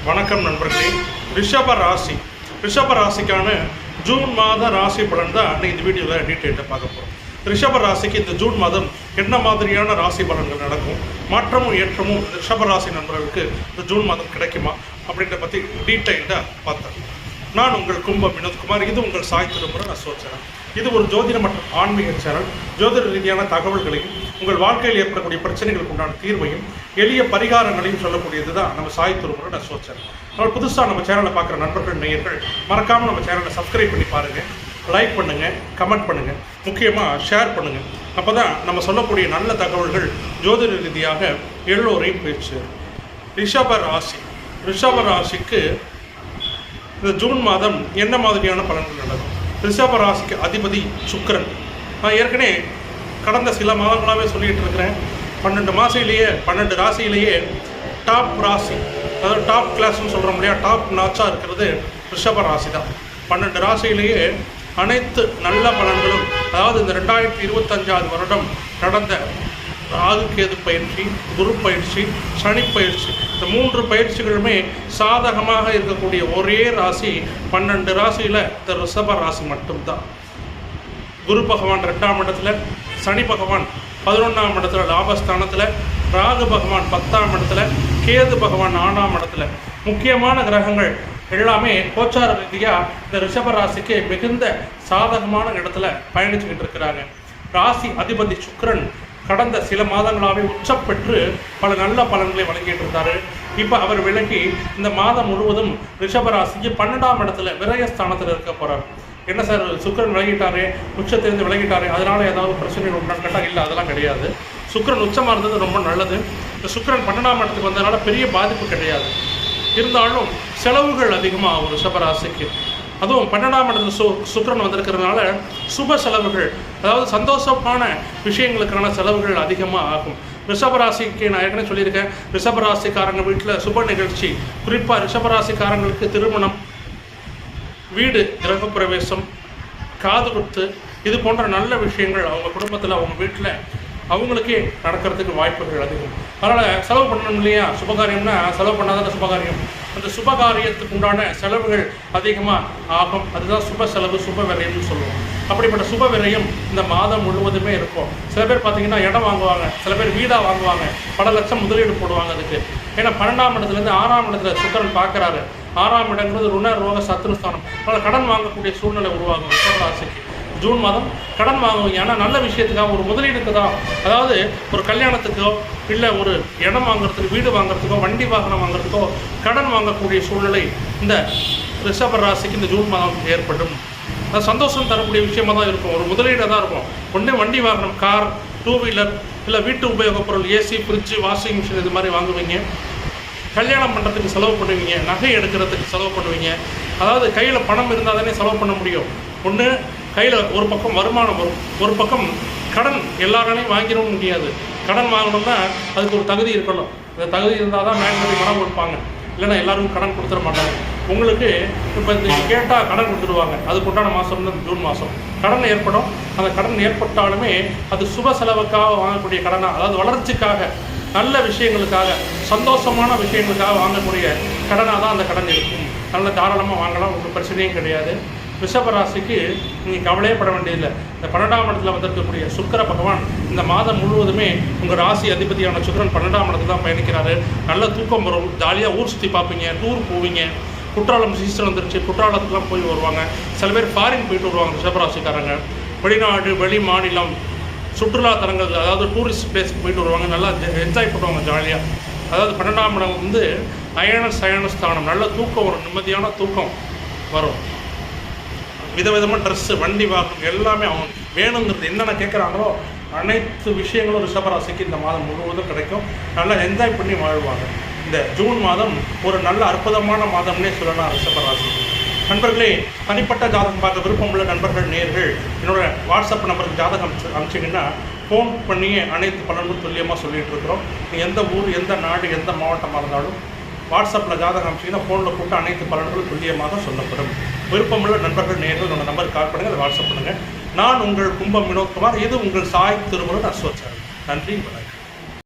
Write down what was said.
வணக்கம் நண்பர்களே. ரிஷப ராசிக்கான ஜூன் மாத ராசி பலன் தான் இந்த வீடியோவில் டீட்டெயிலாக பார்க்க போகிறோம். ரிஷப ராசிக்கு இந்த ஜூன் மாதம் என்ன மாதிரியான ராசி பலன்கள் நடக்கும், மாற்றமும் ஏற்றமும் ரிஷப ராசி நண்பர்களுக்கு இந்த ஜூன் மாதம் கிடைக்குமா அப்படின்ற பற்றி டீட்டெயில்டாக பார்த்தேன். நான் உங்கள் கும்பம் வினோத்குமார். இது உங்கள் சாய் திருமுறை அசோச்சனம். இது ஒரு ஜோதிட மற்றும் ஆன்மீக சேனல். ஜோதிட ரீதியான தகவல்களையும் உங்கள் வாழ்க்கையில் ஏற்படக்கூடிய பிரச்சனைகளுக்கு உண்டான தீர்வையும் எளிய பரிகாரங்களையும் சொல்லக்கூடியது தான் நம்ம சாய் திருமுறை அசோச்சனம். அதனால் புதுசாக நம்ம சேனலை பார்க்குற நண்பர்கள் நேயர்கள் மறக்காமல் நம்ம சேனலை சப்ஸ்கிரைப் பண்ணி பாருங்கள், லைக் பண்ணுங்கள், கமெண்ட் பண்ணுங்கள், முக்கியமாக ஷேர் பண்ணுங்கள். அப்போ தான் நம்ம சொல்லக்கூடிய நல்ல தகவல்கள் ஜோதிட ரீதியாக எல்லோரையும் போயிடுச்சு. ரிஷப ராசிக்கு இந்த ஜூன் மாதம் என்ன மாதிரியான பலன்கள் நடக்கும்? ரிஷப ராசிக்கு அதிபதி சுக்கிரன். நான் ஏற்கனவே கடந்த சில மாதங்களாகவே சொல்லிகிட்டு இருக்கிறேன். 12 ராசியிலேயே டாப் ராசி, அதாவது டாப் கிளாஸ்ன்னு சொல்கிறோம் இல்லையா, டாப் நாச்சாக இருக்கிறது ரிஷப ராசி தான். 12 ராசியிலேயே அனைத்து நல்ல பலன்களும், அதாவது இந்த 2025 வருடம் நடந்த ராகு கேது பயிற்சி, குரு பயிற்சி, சனி பயிற்சி, இந்த 3 பயிற்சிகளுமே சாதகமாக இருக்கக்கூடிய ஒரே ராசி 12 ராசியில் இந்த ரிஷப ராசி மட்டும்தான். குரு பகவான் 2ஆம் இடத்துல, சனி பகவான் 11ஆம் இடத்துல லாபஸ்தானத்தில், ராகு பகவான் 10ஆம் இடத்துல, கேது பகவான் 4ஆம் இடத்துல. முக்கியமான கிரகங்கள் எல்லாமே கோச்சார ரீதியாக இந்த ரிஷப ராசிக்கு மிகுந்த சாதகமான இடத்துல பயணிச்சுக்கிட்டு இருக்கிறாங்க. ராசி அதிபதி சுக்கிரன் கடந்த சில மாதங்களாகவே உச்சப்பெற்று பல நல்ல பலன்களை வழங்கிட்டு இருந்தார். இப்போ அவர் விலகி இந்த மாதம் முழுவதும் ரிஷபராசிக்கு 12ஆம் இடத்துல விரயஸ்தானத்தில் இருக்க போகிறார். என்ன சார், சுக்கிரன் விலகிட்டாரே, உச்சத்திலிருந்து விலகிட்டாரே, அதனால் ஏதாவது பிரச்சனைகள் உண்டான்னு கேட்டால் இல்லை, அதெல்லாம் கிடையாது. சுக்கிரன் உச்சமாக இருந்தது ரொம்ப நல்லது. இந்த சுக்கிரன் 12ஆம் இடத்துக்கு வந்ததுனால பெரிய பாதிப்பு கிடையாது. இருந்தாலும் செலவுகள் அதிகமாக ஒரு ரிஷபராசிக்கு, அதுவும் 12ஆம் இடத்துல சுக்கிரன் வந்திருக்கிறதுனால சுப செலவுகள், அதாவது சந்தோஷமான விஷயங்களுக்கான செலவுகள் அதிகமாக ஆகும். ரிஷபராசிக்கு நான் ஏற்கனவே சொல்லியிருக்கேன், ரிஷபராசிக்காரங்க வீட்டில் சுப நிகழ்ச்சி, குறிப்பாக ரிஷபராசிக்காரங்களுக்கு திருமணம், வீடு கிரகப்பிரவேசம், காது குத்து, இது போன்ற நல்ல விஷயங்கள் அவங்க குடும்பத்தில் அவங்க வீட்டில் அவங்களுக்கே நடக்கிறதுக்கு வாய்ப்புகள் அதிகம். அதனால் செலவு பண்ணணும் இல்லையா, சுபகாரியம்னா செலவு பண்ணாதான சுபகாரியம். அந்த சுபகாரியத்துக்கு உண்டான செலவுகள் அதிகமாக ஆகும். அதுதான் சுப செலவு, சுப விரயம்னு சொல்லுவோம். அப்படிப்பட்ட சுப விரயம் இந்த மாதம் முழுவதுமே இருக்கும். சில பேர் பார்த்தீங்கன்னா இடம் வாங்குவாங்க, சில பேர் வீடாக வாங்குவாங்க, பல லட்சம் முதலீடு போடுவாங்க அதுக்கு. ஏன்னா 12ஆம் இடத்துலேருந்து 6ஆம் இடத்துல சுக்கிரன் பார்க்குறாரு. 6ஆம் இடங்கிறது ருண ரோக சத்துருஸ்தானம். அதனால் கடன் வாங்கக்கூடிய சூழ்நிலை உருவாகும் ரிஷபராசிக்கு. ஜூன் மாதம் கடன் வாங்குவீங்க. ஆனால் நல்ல விஷயத்துக்காக, ஒரு முதலீடுக்கு தான். அதாவது ஒரு கல்யாணத்துக்கோ இல்லை ஒரு இடம் வாங்குறதுக்கு, வீடு வாங்குறதுக்கோ, வண்டி வாகனம் வாங்குறதுக்கோ கடன் வாங்கக்கூடிய சூழ்நிலை இந்த ரிஷப ராசிக்கு இந்த ஜூன் மாதம் ஏற்படும். அது சந்தோஷம் தரக்கூடிய விஷயமாக தான் இருக்கும். ஒரு முதலீடாக தான் இருக்கும். ஒன்றே வண்டி வாகனம், கார், 2 வீலர், இல்லை வீட்டு உபயோகப் பொருள், ஏசி, ஃப்ரிட்ஜு, வாஷிங் மிஷின், இது மாதிரி வாங்குவீங்க. கல்யாணம் பண்ணுறதுக்கு செலவு பண்ணுவீங்க, நகை எடுக்கிறதுக்கு செலவு பண்ணுவீங்க. அதாவது கையில் பணம் இருந்தால் தானே செலவு பண்ண முடியும். ஒன்று கையில் ஒரு பக்கம் வருமானம் வரும், ஒரு பக்கம் கடன் எல்லாராலையும் வாங்கிடவும் முடியாது. கடன் வாங்கணும்னா அதுக்கு ஒரு தகுதி இருக்கணும். அந்த தகுதி இருந்தால் தான் பேங்க்ல கடன் கொடுப்பாங்க, இல்லைன்னா எல்லாருக்கும் கடன் கொடுத்துட மாட்டாங்க. உங்களுக்கு இப்போ கேட்டால் கடன் கொடுத்துடுவாங்க. அதுக்கு உண்டான மாதம் தான் ஜூன் மாதம். கடன் ஏற்படும். அந்த கடன் ஏற்பட்டாலுமே அது சுப செலவுக்காக வாங்கக்கூடிய கடனாக, அதாவது வளர்ச்சிக்காக, நல்ல விஷயங்களுக்காக, சந்தோஷமான விஷயங்களுக்காக வாங்கக்கூடிய கடனாக தான் அந்த கடன் இருக்கும். நல்ல தாராளமாக வாங்கலாம், உங்களுக்கு பிரச்சனையும் கிடையாது. ரிஷபராசிக்கு நீங்கள் கவலையே பட வேண்டியதில்லை. இந்த 12ஆம் இடத்துல வந்திருக்கக்கூடிய சுக்கிர பகவான் இந்த மாதம் முழுவதுமே உங்கள் ராசி அதிபதியான சுக்கிரன் 12ஆம் இடத்துல தான் பயணிக்கிறாரு. நல்ல தூக்கம் வரும், ஜாலியாக ஊர் சுற்றி பார்ப்பீங்க, டூர் போவீங்க. குற்றாலம் சீசன் வந்துருச்சு, குற்றாலத்துக்குலாம் போய் வருவாங்க. சில பேர் ஃபாரின் போயிட்டு வருவாங்க ரிஷபராசிக்காரங்க. வெளிநாடு, வெளி மாநிலம் சுற்றுலா தலங்கள், அதாவது டூரிஸ்ட் பிளேஸ்க்கு போயிட்டு வருவாங்க. நல்லா என்ஜாய் பண்ணுவாங்க ஜாலியாக. அதாவது 12ஆம் இடம் வந்து அயன சயன ஸ்தானம். நல்ல தூக்கம் வரும், நிம்மதியான தூக்கம் வரும். விதவிதமாக ட்ரெஸ்ஸு, வண்டி வாகனம் எல்லாமே அவங்க வேணுங்கிறது என்னென்ன கேட்குறாங்களோ அனைத்து விஷயங்களும் ரிஷபராசிக்கு இந்த மாதம் முழுவதும் கிடைக்கும். நல்லா என்ஜாய் பண்ணி வாழ்வாங்க. இந்த ஜூன் மாதம் ஒரு நல்ல அற்புதமான மாதம்னே சொல்லலாம் ரிஷபராசி. நண்பர்களே, தனிப்பட்ட ஜாதகம் பார்க்க விருப்பமுள்ள நண்பர்கள் நேயர்கள் என்னோட வாட்ஸ்அப் நம்பருக்கு ஜாதகம் அனுப்பிச்சிங்கன்னா ஃபோன் பண்ணியே அனைத்து பலன்களும் துல்லியமாக சொல்லிகிட்டு இருக்கிறோம். எந்த ஊர், எந்த நாடு, எந்த மாவட்டமாக இருந்தாலும் வாட்ஸ்அப்பில் ஜாதகம் அனுப்பிச்சிங்கன்னா ஃபோனில் கூப்பிட்டு அனைத்து பலன்களும் துல்லியமாக சொல்லப்படும். விருப்பமுள்ள நண்பர்கள் நேயர்கள் உங்கள் நம்பருக்கு கால் பண்ணுங்கள், அதை வாட்ஸ்அப் பண்ணுங்கள். நான் உங்கள் கும்பம் வினோத்குமார். இது உங்கள் சாய் திருமுறை அசோச்சனம். நன்றி, வணக்கம்.